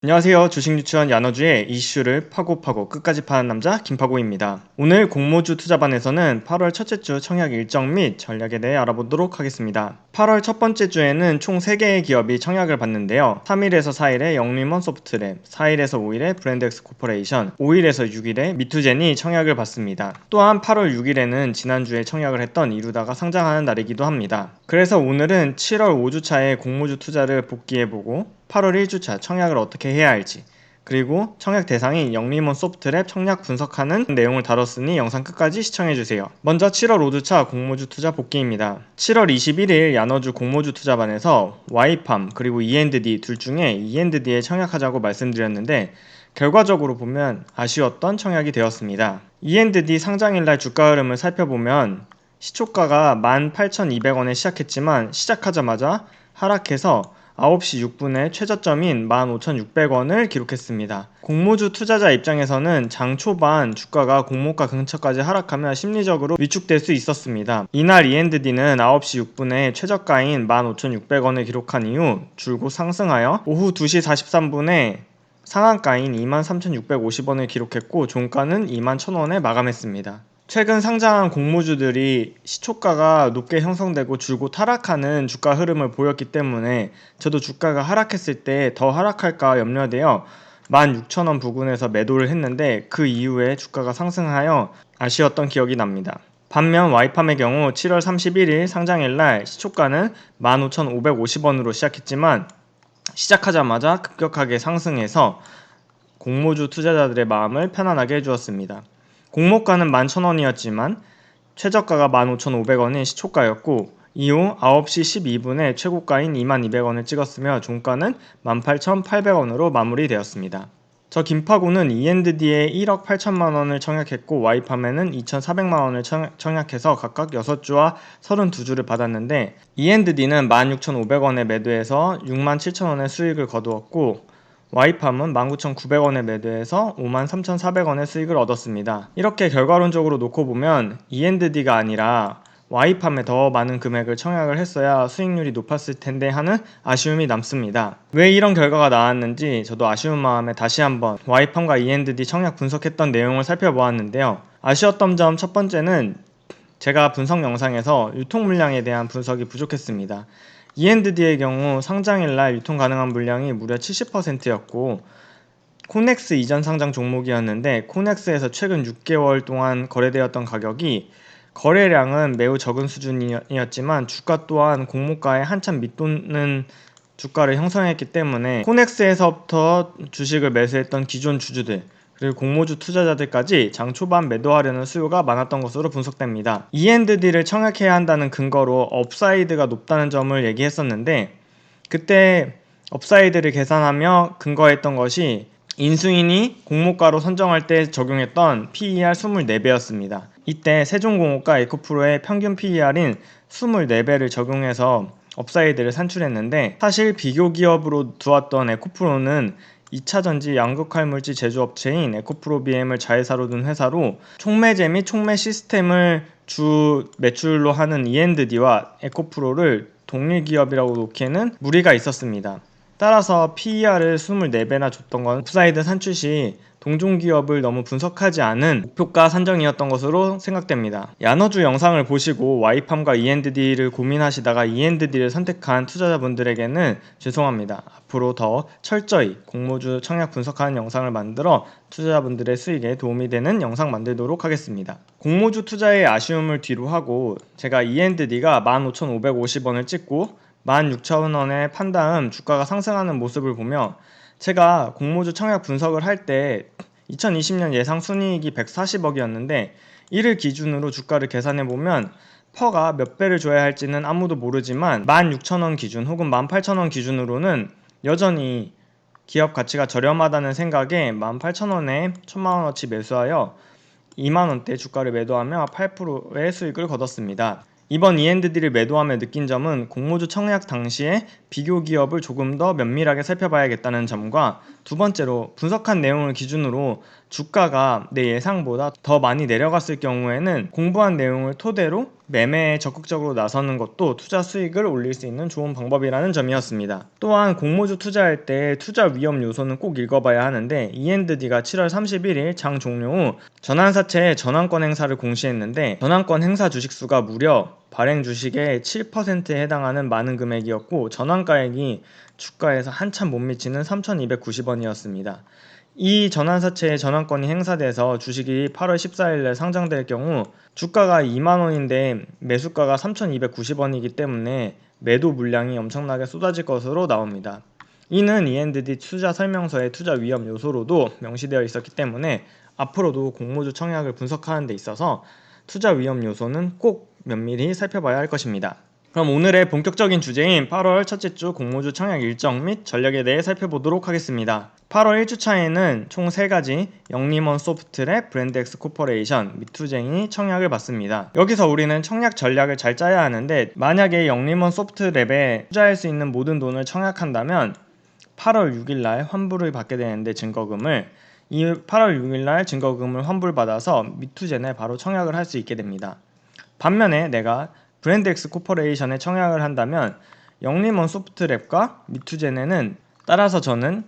안녕하세요. 주식 유치원 야너주의 이슈를 파고 끝까지 파는 남자 김파고입니다. 오늘 공모주 투자반에서는 8월 첫째 주 청약 일정 및 전략에 대해 알아보도록 하겠습니다. 8월 첫 번째 주에는 총 3개의 기업이 청약을 받는데요. 3일에서 4일에 영림원 소프트랩, 4일에서 5일에 브랜드엑스 코퍼레이션, 5일에서 6일에 미투젠이 청약을 받습니다. 또한 8월 6일에는 지난주에 청약을 했던 이루다가 상장하는 날이기도 합니다. 그래서 오늘은 7월 5주차에 공모주 투자를 복귀해보고 8월 1주차 청약을 어떻게 해야 할지, 그리고 청약 대상인 영림원 소프트랩 청약 분석하는 내용을 다뤘으니 영상 끝까지 시청해주세요. 먼저 7월 5주차 공모주 투자 복귀입니다. 7월 21일 야너주 공모주 투자반에서 Y팜 그리고 E&D 둘 중에 E&D에 청약하자고 말씀드렸는데 결과적으로 보면 아쉬웠던 청약이 되었습니다. E&D 상장일날 주가 흐름을 살펴보면 시초가가 18,200원에 시작했지만 시작하자마자 하락해서 9시 6분에 최저점인 15,600원을 기록했습니다. 공모주 투자자 입장에서는 장 초반 주가가 공모가 근처까지 하락하며 심리적으로 위축될 수 있었습니다. 이날 E&D는 9시 6분에 최저가인 15,600원을 기록한 이후 줄곧 상승하여 오후 2시 43분에 상한가인 23,650원을 기록했고 종가는 21,000원에 마감했습니다. 최근 상장한 공모주들이 시초가가 높게 형성되고 줄곧 하락하는 주가 흐름을 보였기 때문에 저도 주가가 하락했을 때 더 하락할까 염려되어 16,000원 부근에서 매도를 했는데 그 이후에 주가가 상승하여 아쉬웠던 기억이 납니다. 반면 Y팜의 경우 7월 31일 상장일날 시초가는 15,550원으로 시작했지만 시작하자마자 급격하게 상승해서 공모주 투자자들의 마음을 편안하게 해주었습니다. 공모가는 11,000원이었지만 최저가가 15,500원인 시초가였고 이후 9시 12분에 최고가인 2200원을 찍었으며 종가는 18,800원으로 마무리되었습니다. 저 김파구는 E&D에 1억 8천만원을 청약했고 Y팜에는 2,400만원을 청약해서 각각 6주와 32주를 받았는데 E&D는 16,500원에 매도해서 67,000원의 수익을 거두었고 Y팜은 19,900원에 매도해서 53,400원의 수익을 얻었습니다. 이렇게 결과론적으로 놓고 보면 E&D가 아니라 Y팜에 더 많은 금액을 청약을 했어야 수익률이 높았을 텐데 하는 아쉬움이 남습니다. 왜 이런 결과가 나왔는지 저도 아쉬운 마음에 다시 한번 Y팜과 E&D 청약 분석했던 내용을 살펴보았는데요. 아쉬웠던 점 첫 번째는 제가 분석 영상에서 유통 물량에 대한 분석이 부족했습니다. E&D의 경우 상장일날 유통 가능한 물량이 무려 70%였고 코넥스 이전 상장 종목이었는데 코넥스에서 최근 6개월 동안 거래되었던 가격이 거래량은 매우 적은 수준이었지만 주가 또한 공모가에 한참 밑도는 주가를 형성했기 때문에 코넥스에서부터 주식을 매수했던 기존 주주들 그리고 공모주 투자자들까지 장 초반 매도하려는 수요가 많았던 것으로 분석됩니다. E&D를 청약해야 한다는 근거로 업사이드가 높다는 점을 얘기했었는데 그때 업사이드를 계산하며 근거했던 것이 인수인이 공모가로 선정할 때 적용했던 PER 24배였습니다. 이때 세종공업과 에코프로의 평균 PER인 24배를 적용해서 업사이드를 산출했는데 사실 비교 기업으로 두었던 에코프로는 2차전지 양극화물질 제조업체인 에코프로비엠을 자회사로 둔 회사로 촉매제 및 촉매 시스템을 주 매출로 하는 E&D와 에코프로를 동일 기업이라고 놓기에는 무리가 있었습니다. 따라서 PER을 24배나 줬던 건 업사이드 산출 시 동종기업을 너무 분석하지 않은 목표가 산정이었던 것으로 생각됩니다. 야너주 영상을 보시고 Y팜과 E&D를 고민하시다가 E&D를 선택한 투자자분들에게는 죄송합니다. 앞으로 더 철저히 공모주 청약 분석하는 영상을 만들어 투자자분들의 수익에 도움이 되는 영상 만들도록 하겠습니다. 공모주 투자의 아쉬움을 뒤로 하고 제가 E&D가 15,550원을 찍고 16,000원에 판 다음 주가가 상승하는 모습을 보며 제가 공모주 청약 분석을 할 때 2020년 예상 순이익이 140억이었는데 이를 기준으로 주가를 계산해보면 퍼가 몇 배를 줘야 할지는 아무도 모르지만 16,000원 기준 혹은 18,000원 기준으로는 여전히 기업 가치가 저렴하다는 생각에 18,000원에 1,000만원어치 매수하여 2만원대 주가를 매도하며 8%의 수익을 거뒀습니다. 이번 E&D를 매도하며 느낀 점은 공모주 청약 당시에 비교 기업을 조금 더 면밀하게 살펴봐야겠다는 점과 두 번째로 분석한 내용을 기준으로 주가가 내 예상보다 더 많이 내려갔을 경우에는 공부한 내용을 토대로 매매에 적극적으로 나서는 것도 투자 수익을 올릴 수 있는 좋은 방법이라는 점이었습니다. 또한 공모주 투자할 때 투자 위험 요소는 꼭 읽어봐야 하는데 E&D가 7월 31일 장 종료 후 전환사채의 전환권 행사를 공시했는데 전환권 행사 주식수가 무려 발행 주식의 7%에 해당하는 많은 금액이었고 전환가액이 주가에서 한참 못 미치는 3,290원이었습니다. 이 전환사채의 전환권이 행사돼서 주식이 8월 14일에 상장될 경우 주가가 2만원인데 매수가가 3,290원이기 때문에 매도 물량이 엄청나게 쏟아질 것으로 나옵니다. 이는 E&D 투자 설명서의 투자 위험 요소로도 명시되어 있었기 때문에 앞으로도 공모주 청약을 분석하는 데 있어서 투자 위험 요소는 꼭 면밀히 살펴봐야 할 것입니다. 그럼 오늘의 본격적인 주제인 8월 첫째 주 공모주 청약 일정 및 전략에 대해 살펴보도록 하겠습니다. 8월 1주차에는 총 3가지 영림원 소프트랩, 브랜드엑스 코퍼레이션, 미투쟁이 청약을 받습니다. 여기서 우리는 청약 전략을 잘 짜야 하는데 만약에 영림원 소프트랩에 투자할 수 있는 모든 돈을 청약한다면 8월 6일날 환불을 받게 되는데 증거금을 이 8월 6일날 증거금을 환불받아서 미투젠에 바로 청약을 할 수 있게 됩니다. 반면에 내가 브랜드엑스 코퍼레이션에 청약을 한다면 영림원 소프트랩과 미투젠에는 따라서 저는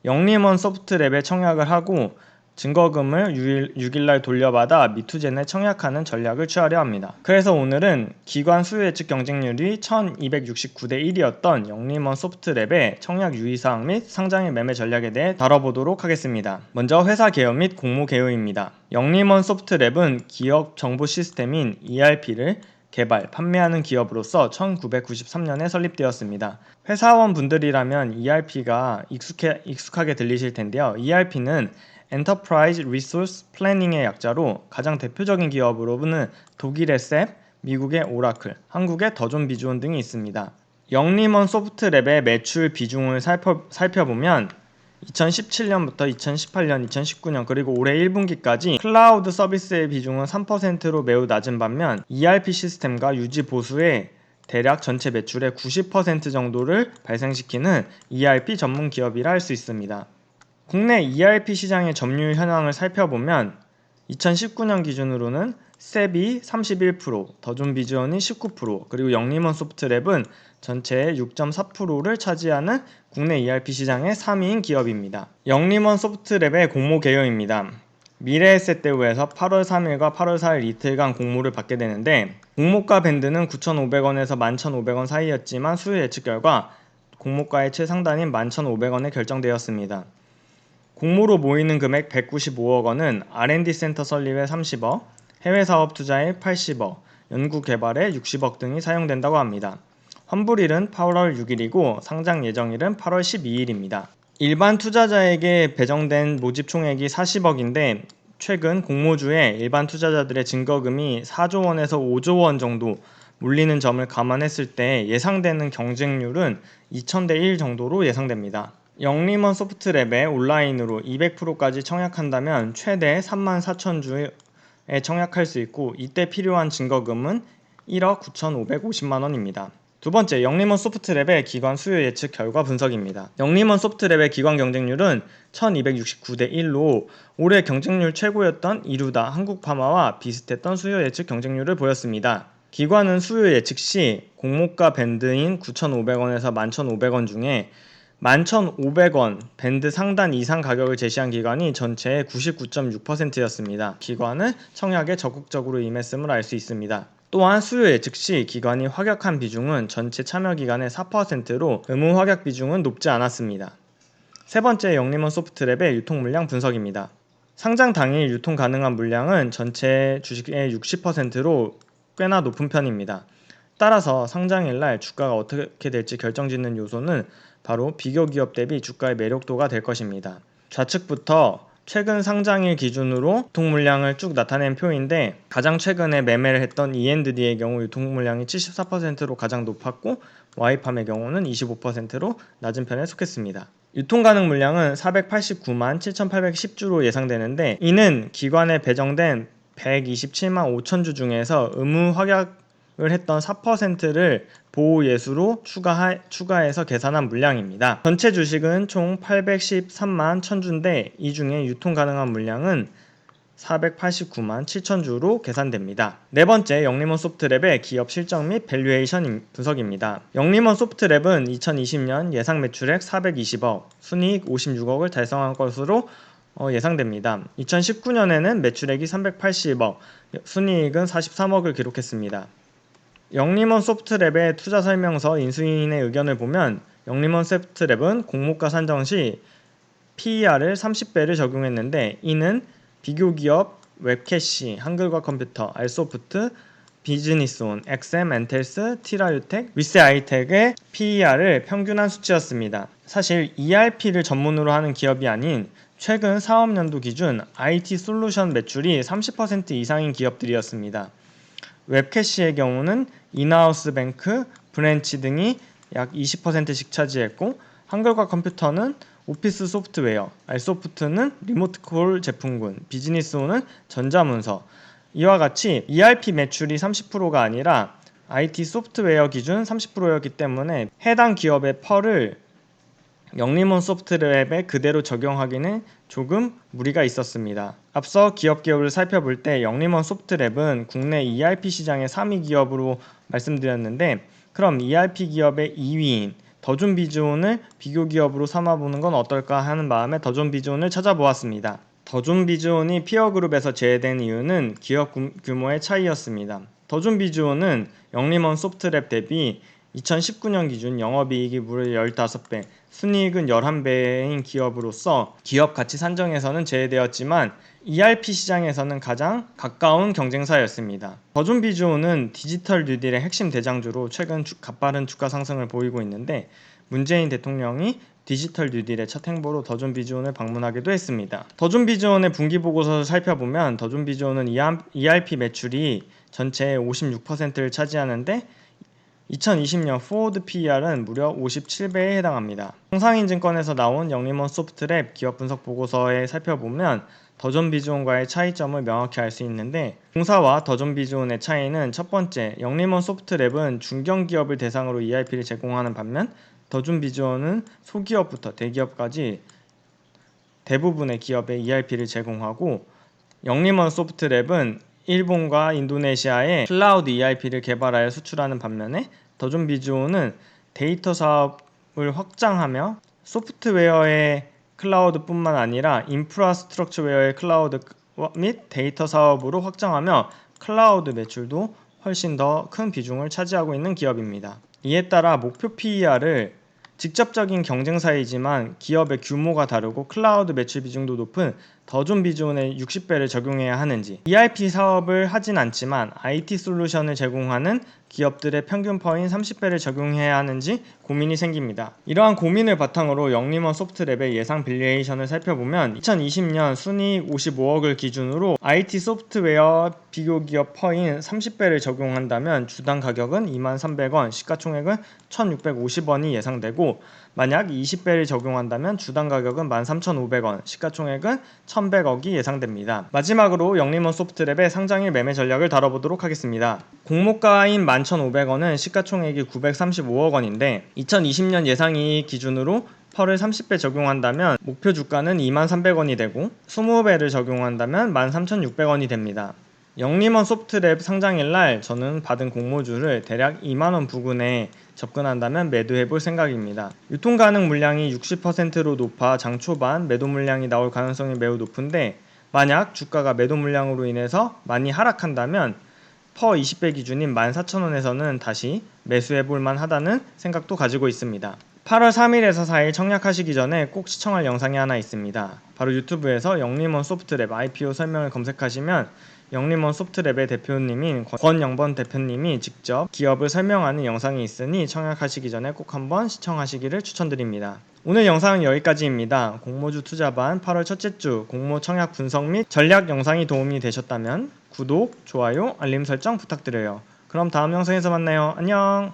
영림원 소프트랩에 청약을 하고 증거금을 6일날 돌려받아 미투젠에 청약하는 전략을 취하려 합니다. 그래서 오늘은 기관 수요 예측 경쟁률이 1269대 1이었던 영림원 소프트랩의 청약 유의사항 및 상장일 매매 전략에 대해 다뤄보도록 하겠습니다. 먼저 회사 개요 및 공모 개요입니다. 영림원 소프트랩은 기업 정보 시스템인 ERP를 개발, 판매하는 기업으로서 1993년에 설립되었습니다. 회사원분들이라면 ERP가 익숙하게 들리실 텐데요. ERP는 Enterprise Resource Planning의 약자로 가장 대표적인 기업으로는 독일의 SAP, 미국의 오라클, 한국의 더존 비주온 등이 있습니다. 영림원 소프트랩의 매출 비중을 살펴보면 2017년부터 2018년, 2019년 그리고 올해 1분기까지 클라우드 서비스의 비중은 3%로 매우 낮은 반면 ERP 시스템과 유지 보수의 대략 전체 매출의 90% 정도를 발생시키는 ERP 전문 기업이라 할 수 있습니다. 국내 ERP 시장의 점유율 현황을 살펴보면 2019년 기준으로는 셉이 31%, 더존 비주얼이 19%, 그리고 영림원 소프트랩은 전체의 6.4%를 차지하는 국내 ERP 시장의 3위인 기업입니다. 영림원 소프트랩의 공모 개요입니다. 미래에셋대우에서 8월 3일과 8월 4일 이틀간 공모를 받게 되는데 공모가 밴드는 9,500원에서 11,500원 사이였지만 수요 예측 결과 공모가의 최상단인 11,500원에 결정되었습니다. 공모로 모이는 금액 195억 원은 R&D 센터 설립에 30억, 해외 사업 투자에 80억, 연구 개발에 60억 등이 사용된다고 합니다. 환불일은 8월 6일이고 상장 예정일은 8월 12일입니다. 일반 투자자에게 배정된 모집 총액이 40억인데 최근 공모주에 일반 투자자들의 증거금이 4조 원에서 5조 원 정도 몰리는 점을 감안했을 때 예상되는 경쟁률은 2000대 1 정도로 예상됩니다. 영림원 소프트랩에 온라인으로 200%까지 청약한다면 최대 34,000주에 청약할 수 있고 이때 필요한 증거금은 1억 9,550만원입니다. 두 번째, 영림원 소프트랩의 기관 수요 예측 결과 분석입니다. 영림원 소프트랩의 기관 경쟁률은 1269대 1로 올해 경쟁률 최고였던 이루다, 한국파마와 비슷했던 수요 예측 경쟁률을 보였습니다. 기관은 수요 예측 시 공모가 밴드인 9,500원에서 11,500원 중에 11,500원 밴드 상단 이상 가격을 제시한 기관이 전체의 99.6%였습니다. 기관은 청약에 적극적으로 임했음을 알 수 있습니다. 또한 수요 예측 시 기관이 확약한 비중은 전체 참여 기관의 4%로 의무 확약 비중은 높지 않았습니다. 세 번째, 영림원 소프트랩의 유통 물량 분석입니다. 상장 당일 유통 가능한 물량은 전체 주식의 60%로 꽤나 높은 편입니다. 따라서 상장일날 주가가 어떻게 될지 결정짓는 요소는 바로 비교 기업 대비 주가의 매력도가 될 것입니다. 좌측부터 최근 상장일 기준으로 유통 물량을 쭉 나타낸 표인데 가장 최근에 매매를 했던 E&D의 경우 유통 물량이 74%로 가장 높았고 Y팜의 경우는 25%로 낮은 편에 속했습니다. 유통 가능 물량은 489만 7,810주로 예상되는데 이는 기관에 배정된 127만 5천주 중에서 의무 확약을 했던 4%를 보호 예수로 추가해서 계산한 물량입니다. 전체 주식은 총 813만 1000주인데 이 중에 유통 가능한 물량은 489만 7천주로 계산됩니다. 네 번째, 영림원 소프트랩의 기업 실적 및 밸류에이션 분석입니다. 영림원 소프트랩은 2020년 예상 매출액 420억, 순이익 56억을 달성한 것으로 예상됩니다. 2019년에는 매출액이 380억, 순이익은 43억을 기록했습니다. 영림원 소프트랩의 투자 설명서 인수인의 의견을 보면 영림원 소프트랩은 공모가 산정 시 PER을 30배를 적용했는데 이는 비교기업 웹캐시, 한글과 컴퓨터, 알소프트, 비즈니스온, 엑셈, 엔텔스, 티라유텍, 위세아이텍의 PER을 평균한 수치였습니다. 사실 ERP를 전문으로 하는 기업이 아닌 최근 사업연도 기준 IT 솔루션 매출이 30% 이상인 기업들이었습니다. 웹캐시의 경우는 인하우스 뱅크, 브랜치 등이 약 20%씩 차지했고 한글과 컴퓨터는 오피스 소프트웨어, 알소프트는 리모트콜 제품군, 비즈니스온은 전자문서. 이와 같이 ERP 매출이 30%가 아니라 IT 소프트웨어 기준 30%였기 때문에 해당 기업의 펄을 영림원 소프트랩에 그대로 적용하기는 조금 무리가 있었습니다. 앞서 기업을 살펴볼 때 영림원 소프트랩은 국내 ERP 시장의 3위 기업으로 말씀드렸는데 그럼 ERP 기업의 2위인 더존비즈온을 비교 기업으로 삼아보는 건 어떨까 하는 마음에 더존비즈온을 찾아보았습니다. 더존비즈온이 피어그룹에서 제외된 이유는 기업 규모의 차이였습니다. 더존비즈온은 영림원 소프트랩 대비 2019년 기준 영업이익이 무려 15배, 순이익은 11배인 기업으로서 기업 가치 산정에서는 제외되었지만 ERP 시장에서는 가장 가까운 경쟁사였습니다. 더존비즈온은 디지털 뉴딜의 핵심 대장주로 최근 가파른 주가 상승을 보이고 있는데 문재인 대통령이 디지털 뉴딜의 첫 행보로 더존비즈온을 방문하기도 했습니다. 더존비즈온의 분기보고서를 살펴보면 더존비즈온은 ERP 매출이 전체의 56%를 차지하는데 2020년 포워드 PER은 무려 57배에 해당합니다. 홍상인증권에서 나온 영림원 소프트랩 기업 분석 보고서에 살펴보면 더존비즈온과의 차이점을 명확히 알 수 있는데 공사와 더존비즈온의 차이는 첫 번째, 영림원 소프트랩은 중견기업을 대상으로 ERP를 제공하는 반면 더존비즈온은 소기업부터 대기업까지 대부분의 기업에 ERP를 제공하고 영림원 소프트랩은 일본과 인도네시아에 클라우드 ERP를 개발하여 수출하는 반면에 더존비즈온은 데이터 사업을 확장하며 소프트웨어의 클라우드뿐만 아니라 인프라스트럭처웨어의 클라우드 및 데이터 사업으로 확장하며 클라우드 매출도 훨씬 더 큰 비중을 차지하고 있는 기업입니다. 이에 따라 목표 PER을 직접적인 경쟁사이지만 기업의 규모가 다르고 클라우드 매출 비중도 높은 더존비즈온의 60배를 적용해야 하는지, ERP 사업을 하진 않지만 IT 솔루션을 제공하는 기업들의 평균 퍼인 30배를 적용해야 하는지 고민이 생깁니다. 이러한 고민을 바탕으로 영림원 소프트랩의 예상 밸류에이션을 살펴보면 2020년 순이익 55억을 기준으로 IT 소프트웨어 비교기업 퍼인 30배를 적용한다면 주당 가격은 23,300원, 시가총액은 1,650원이 예상되고 만약 20배를 적용한다면 주당 가격은 13,500원, 시가총액은 1,100억이 예상됩니다. 마지막으로 영림원 소프트랩의 상장일 매매 전략을 다뤄보도록 하겠습니다. 공모가인 11,500원은 시가총액이 935억 원인데 2020년 예상이익 기준으로 펄을 30배 적용한다면 목표 주가는 23,300원이 되고 20배를 적용한다면 13,600원이 됩니다. 영림원 소프트랩 상장일날 저는 받은 공모주를 대략 2만원 부근에 접근한다면 매도해볼 생각입니다. 유통 가능 물량이 60%로 높아 장 초반 매도 물량이 나올 가능성이 매우 높은데 만약 주가가 매도 물량으로 인해서 많이 하락한다면 퍼 20배 기준인 14,000원에서는 다시 매수해볼 만하다는 생각도 가지고 있습니다. 8월 3일에서 4일 청약하시기 전에 꼭 시청할 영상이 하나 있습니다. 바로 유튜브에서 영림원 소프트랩 IPO 설명을 검색하시면 영림원 소프트랩의 대표님인 권영번 대표님이 직접 기업을 설명하는 영상이 있으니 청약하시기 전에 꼭 한번 시청하시기를 추천드립니다. 오늘 영상은 여기까지입니다. 공모주 투자반 8월 첫째 주 공모 청약 분석 및 전략 영상이 도움이 되셨다면 구독, 좋아요, 알림 설정 부탁드려요. 그럼 다음 영상에서 만나요. 안녕!